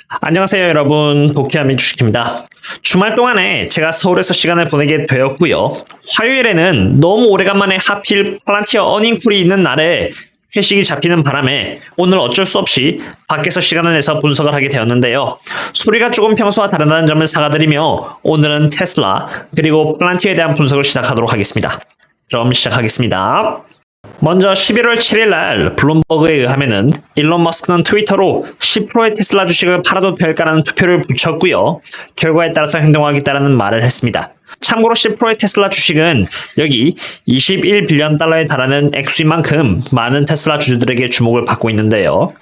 안녕하세요 여러분, 도키아미 주식입니다. 주말 동안에 제가 서울에서 시간을 보내게 되었고요. 화요일에는 너무 오래간만에 하필 팔란티어 어닝콜이 있는 날에 회식이 잡히는 바람에 오늘 어쩔 수 없이 밖에서 시간을 내서 분석을 하게 되었는데요. 소리가 조금 평소와 다르다는 점을 사과드리며 오늘은 테슬라 그리고 팔란티어에 대한 분석을 시작하도록 하겠습니다. 그럼 시작하겠습니다. 먼저 11월 7일 날 블룸버그에 의하면은 일론 머스크는 트위터로 10%의 테슬라 주식을 팔아도 될까라는 투표를 붙였고요. 결과에 따라서 행동하겠다라는 말을 했습니다. 참고로 10%의 테슬라 주식은 여기 21빌리언 달러에 달하는 액수인 만큼 많은 테슬라 주주들에게 주목을 받고 있는데요.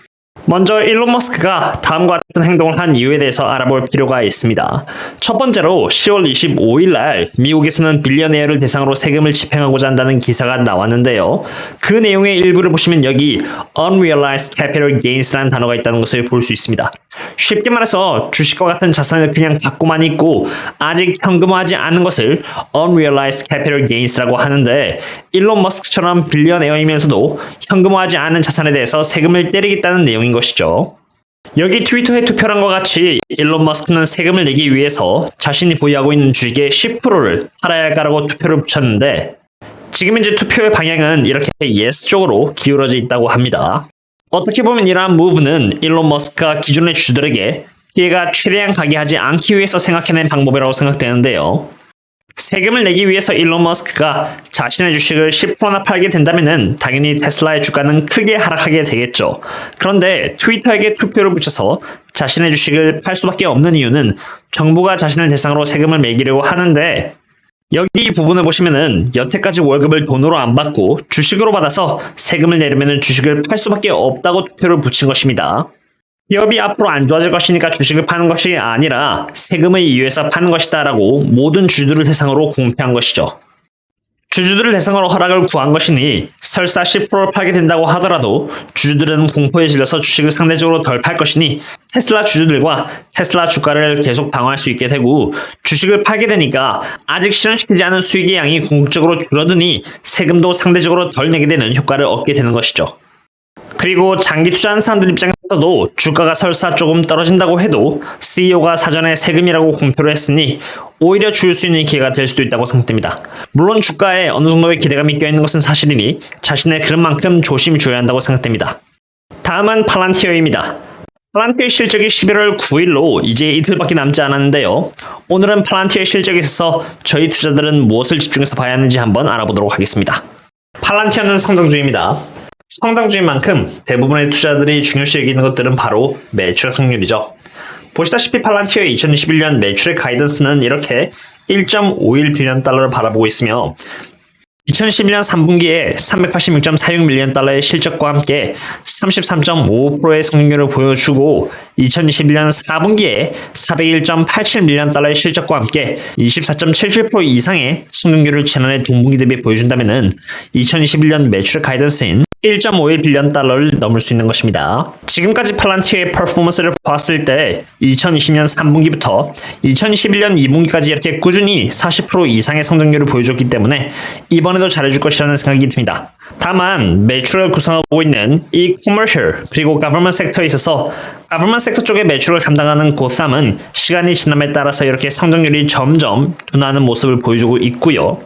먼저 일론 머스크가 다음과 같은 행동을 한 이유에 대해서 알아볼 필요가 있습니다. 첫 번째로 10월 25일 날 미국에서는 빌리어네어를 대상으로 세금을 집행하고자 한다는 기사가 나왔는데요. 그 내용의 일부를 보시면 여기 unrealized capital gains라는 단어가 있다는 것을 볼 수 있습니다. 쉽게 말해서 주식과 같은 자산을 그냥 갖고만 있고 아직 현금화하지 않은 것을 unrealized capital gains라고 하는데, 일론 머스크처럼 빌리어네어이면서도 현금화하지 않은 자산에 대해서 세금을 때리겠다는 내용인 것이죠. 여기 트위터에 투표란과 같이 일론 머스크는 세금을 내기 위해서 자신이 보유하고 있는 주식의 10%를 팔아야 할까라고 투표를 붙였는데, 지금 이제 투표의 방향은 이렇게 yes 쪽으로 기울어져 있다고 합니다. 어떻게 보면 이러한 무브는 일론 머스크가 기존의 주주들에게 피해가 최대한 가게 하지 않기 위해서 생각해낸 방법이라고 생각되는데요. 세금을 내기 위해서 일론 머스크가 자신의 주식을 10%나 팔게 된다면 당연히 테슬라의 주가는 크게 하락하게 되겠죠. 그런데 트위터에게 투표를 붙여서 자신의 주식을 팔 수밖에 없는 이유는 정부가 자신을 대상으로 세금을 매기려고 하는데, 여기 이 부분을 보시면은 여태까지 월급을 돈으로 안 받고 주식으로 받아서 세금을 내려면 주식을 팔 수밖에 없다고 투표를 붙인 것입니다. 기업이 앞으로 안 좋아질 것이니까 주식을 파는 것이 아니라 세금을 이유해서 파는 것이다 라고 모든 주주들을 대상으로 공표한 것이죠. 주주들을 대상으로 허락을 구한 것이니 설사 10%를 팔게 된다고 하더라도 주주들은 공포에 질려서 주식을 상대적으로 덜 팔 것이니 테슬라 주주들과 테슬라 주가를 계속 방어할 수 있게 되고, 주식을 팔게 되니까 아직 실현시키지 않은 수익의 양이 궁극적으로 줄어드니 세금도 상대적으로 덜 내게 되는 효과를 얻게 되는 것이죠. 그리고 장기 투자하는 사람들 입장에서도 주가가 설사 조금 떨어진다고 해도 CEO가 사전에 세금이라고 공표를 했으니 오히려 줄 수 있는 기회가 될 수도 있다고 생각됩니다. 물론 주가에 어느 정도의 기대감이 껴있는 것은 사실이니 자신의 그릇만큼 조심줘야 한다고 생각됩니다. 다음은 팔란티어입니다. 팔란티어의 실적이 11월 9일로 이제 이틀밖에 남지 않았는데요. 오늘은 팔란티어의 실적에 있어서 저희 투자들은 무엇을 집중해서 봐야 하는지 한번 알아보도록 하겠습니다. 팔란티어는 성장주입니다. 성장주인 만큼 대부분의 투자들이 중요시 여기는 것들은 바로 매출 성률이죠. 보시다시피 팔란티어의 2021년 매출의 가이던스는 이렇게 1.51빌리언 달러를 바라보고 있으며 2011년 3분기에 386.46밀리언 달러의 실적과 함께 33.55%의 성장률을 보여주고 2021년 4분기에 401.87밀리언 달러의 실적과 함께 24.77% 이상의 성장률을 지난해 동분기 대비 보여준다면 2021년 매출 가이던스인 1.51빌리언 달러를 넘을 수 있는 것입니다. 지금까지 팔란티어의 퍼포먼스를 봤을 때 2020년 3분기부터 2021년 2분기까지 이렇게 꾸준히 40% 이상의 성장률을 보여줬기 때문에 이번에도 잘해줄 것이라는 생각이 듭니다. 다만 매출을 구성하고 있는 이 커머셜 그리고 가버먼트 섹터에 있어서 가버먼트 섹터 쪽의 매출을 담당하는 고삼은 시간이 지남에 따라서 이렇게 성장률이 점점 둔화하는 모습을 보여주고 있고요.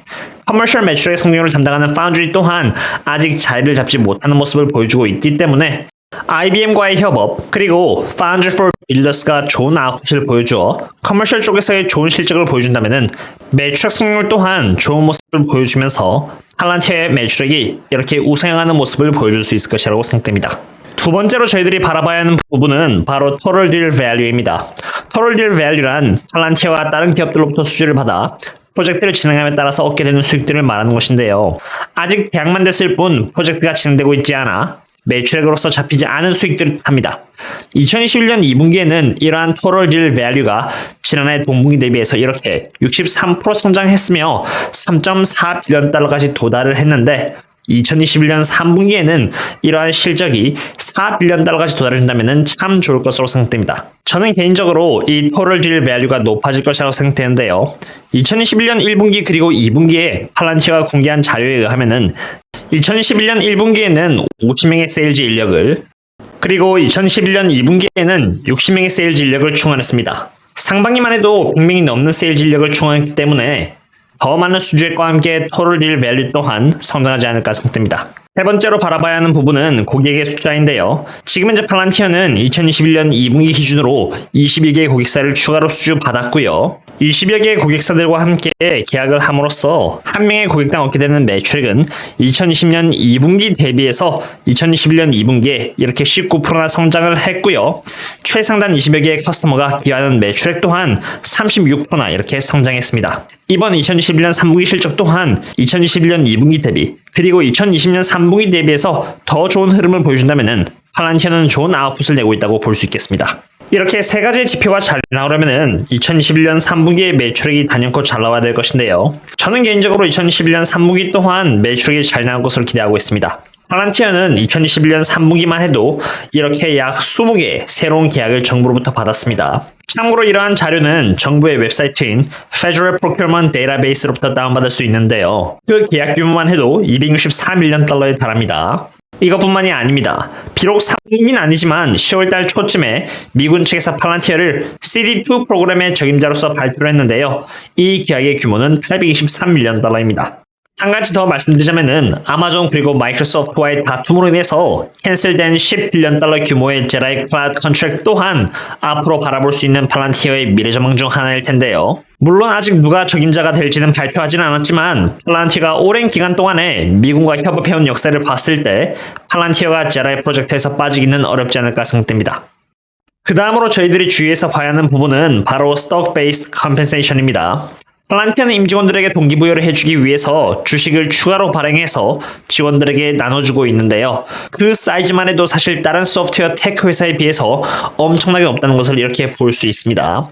커머셜 매출의 성장률을 담당하는 파운드리 또한 아직 자리를 잡지 못하는 모습을 보여주고 있기 때문에 IBM과의 협업 그리고 Foundry for Builders가 좋은 아웃풋을 보여주어 커머셜 쪽에서의 좋은 실적을 보여준다면 매출 성장률 또한 좋은 모습을 보여주면서 팔란티어의 매출액이 이렇게 우상향하는 모습을 보여줄 수 있을 것이라고 생각됩니다. 두 번째로 저희들이 바라봐야 하는 부분은 바로 Total Deal Value입니다. Total Deal Value란 팔란티어가 다른 기업들로부터 수주를 받아 프로젝트를 진행함에 따라서 얻게 되는 수익들을 말하는 것인데요. 아직 계약만 됐을 뿐 프로젝트가 진행되고 있지 않아 매출액으로서 잡히지 않은 수익들을 합니다. 2021년 2분기에는 이러한 Total Deal Value가 지난해 동분기 대비해서 이렇게 63% 성장했으며 3.4빌리언 달러까지 도달을 했는데 2021년 3분기에는 이러한 실적이 4빌리언 달러까지 도달해준다면 참 좋을 것으로 생각됩니다. 저는 개인적으로 이 Total Deal Value가 높아질 것이라고 생각되는데요. 2021년 1분기 그리고 2분기에 팔란티어가 공개한 자료에 의하면은 2021년 1분기에는 50명의 세일즈 인력을 그리고 2011년 2분기에는 60명의 세일즈 인력을 충원했습니다. 상반기만 해도 100명이 넘는 세일즈 인력을 충원했기 때문에 더 많은 수주액과 함께 토tal deal value 또한 성장하지 않을까 생각됩니다. 세 번째로 바라봐야 하는 부분은 고객의 숫자인데요. 지금 현재 팔란티어는 2021년 2분기 기준으로 21개의 고객사를 추가로 수주받았고요. 20여 개의 고객사들과 함께 계약을 함으로써 한 명의 고객당 얻게 되는 매출액은 2020년 2분기 대비해서 2021년 2분기에 이렇게 19%나 성장을 했고요. 최상단 20여 개의 커스터머가 기여하는 매출액 또한 36%나 이렇게 성장했습니다. 이번 2021년 3분기 실적 또한 2021년 2분기 대비 그리고 2020년 3분기 대비해서 더 좋은 흐름을 보여준다면 팔란티어는 좋은 아웃풋을 내고 있다고 볼 수 있겠습니다. 이렇게 세 가지의 지표가 잘 나오려면 2021년 3분기의 매출액이 단연코 잘 나와야 될 것인데요. 저는 개인적으로 2021년 3분기 또한 매출액이 잘 나올 것을 기대하고 있습니다. 팔란티어는 2021년 3분기만 해도 이렇게 약 20개 새로운 계약을 정부로부터 받았습니다. 참고로 이러한 자료는 정부의 웹사이트인 Federal Procurement Database로부터 다운받을 수 있는데요. 그 계약 규모만 해도 264밀리언 달러에 달합니다. 이것뿐만이 아닙니다. 비록 3분기는 아니지만 10월달 초쯤에 미군 측에서 팔란티어를 CD2 프로그램의 적임자로서 발표를 했는데요. 이 계약의 규모는 823밀리언 달러입니다. 한 가지 더 말씀드리자면은 아마존 그리고 마이크로소프트와의 다툼으로 인해서 캔슬된 10빌리언 달러 규모의 제다이 클라우드 컨트랙트 또한 앞으로 바라볼 수 있는 팔란티어의 미래 전망 중 하나일 텐데요. 물론 아직 누가 적임자가 될지는 발표하지는 않았지만 팔란티어가 오랜 기간 동안에 미군과 협업해온 역사를 봤을 때 팔란티어가 제다이 프로젝트에서 빠지기는 어렵지 않을까 생각됩니다. 그 다음으로 저희들이 주의해서 봐야 하는 부분은 바로 Stock-Based Compensation입니다. 팔란티어는 임직원들에게 동기부여를 해주기 위해서 주식을 추가로 발행해서 직원들에게 나눠주고 있는데요. 그 사이즈만 해도 사실 다른 소프트웨어 테크 회사에 비해서 엄청나게 높다는 것을 이렇게 볼 수 있습니다.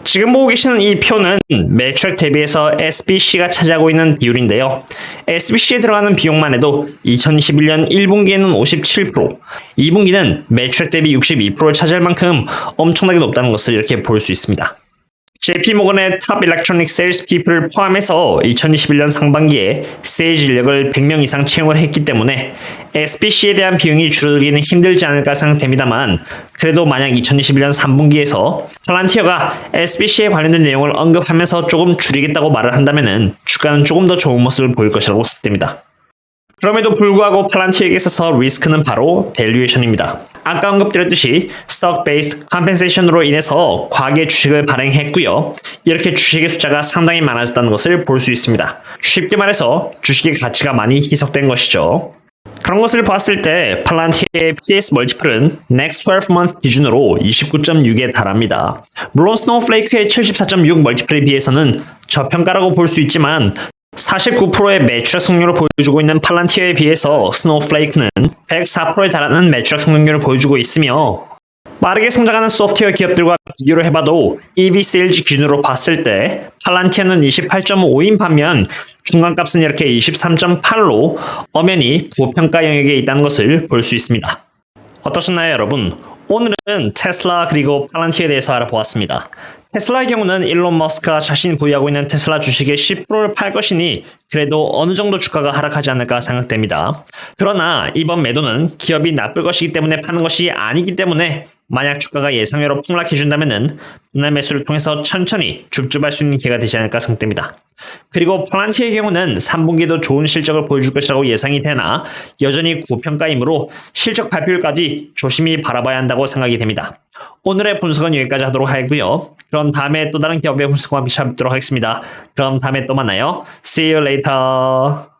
지금 보고 계시는 이 표는 매출액 대비해서 SBC가 차지하고 있는 비율인데요. SBC에 들어가는 비용만 해도 2021년 1분기에는 57%, 2분기는 매출액 대비 62%를 차지할 만큼 엄청나게 높다는 것을 이렇게 볼 수 있습니다. JP모건의 탑 일렉트로닉 세일스 피플을 포함해서 2021년 상반기에 세일즈 인력을 100명 이상 채용을 했기 때문에 SBC에 대한 비용이 줄어들기는 힘들지 않을까 생각됩니다만 그래도 만약 2021년 3분기에서 팔란티어가 SBC에 관련된 내용을 언급하면서 조금 줄이겠다고 말을 한다면 주가는 조금 더 좋은 모습을 보일 것이라고 생각됩니다. 그럼에도 불구하고 팔란티어에게 있어서 리스크는 바로 밸류에이션입니다. 아까 언급드렸듯이 Stock-Based Compensation으로 인해서 과하게 주식을 발행했고요. 이렇게 주식의 숫자가 상당히 많아졌다는 것을 볼 수 있습니다. 쉽게 말해서 주식의 가치가 많이 희석된 것이죠. 그런 것을 봤을 때 팔란티어의 PS 멀티플은 next 12month 기준으로 29.6에 달합니다. 물론 스노우플레이크의 74.6 멀티플에 비해서는 저평가라고 볼 수 있지만 49%의 매출액 성장률을 보여주고 있는 팔란티어에 비해서 스노우플레이크는 104%에 달하는 매출액 성장률을 보여주고 있으며 빠르게 성장하는 소프트웨어 기업들과 비교를 해봐도 EV 세일즈 기준으로 봤을 때 팔란티어는 28.5인 반면 중간값은 이렇게 23.8로 엄연히 고평가 영역에 있다는 것을 볼 수 있습니다. 어떠셨나요, 여러분? 오늘은 테슬라 그리고 팔란티어에 대해서 알아보았습니다. 테슬라의 경우는 일론 머스크가 자신이 보유하고 있는 테슬라 주식의 10%를 팔 것이니 그래도 어느 정도 주가가 하락하지 않을까 생각됩니다. 그러나 이번 매도는 기업이 나쁠 것이기 때문에 파는 것이 아니기 때문에 만약 주가가 예상외로 폭락해준다면 분할 매수를 통해서 천천히 줍줍할 수 있는 기회가 되지 않을까 생각됩니다. 그리고 팔란티어의 경우는 3분기에도 좋은 실적을 보여줄 것이라고 예상이 되나 여전히 고평가이므로 실적 발표일까지 조심히 바라봐야 한다고 생각이 됩니다. 오늘의 분석은 여기까지 하도록 하고요. 그럼 다음에 또 다른 기업의 분석과 함께 찾아뵙도록 하겠습니다. 그럼 다음에 또 만나요. See you later.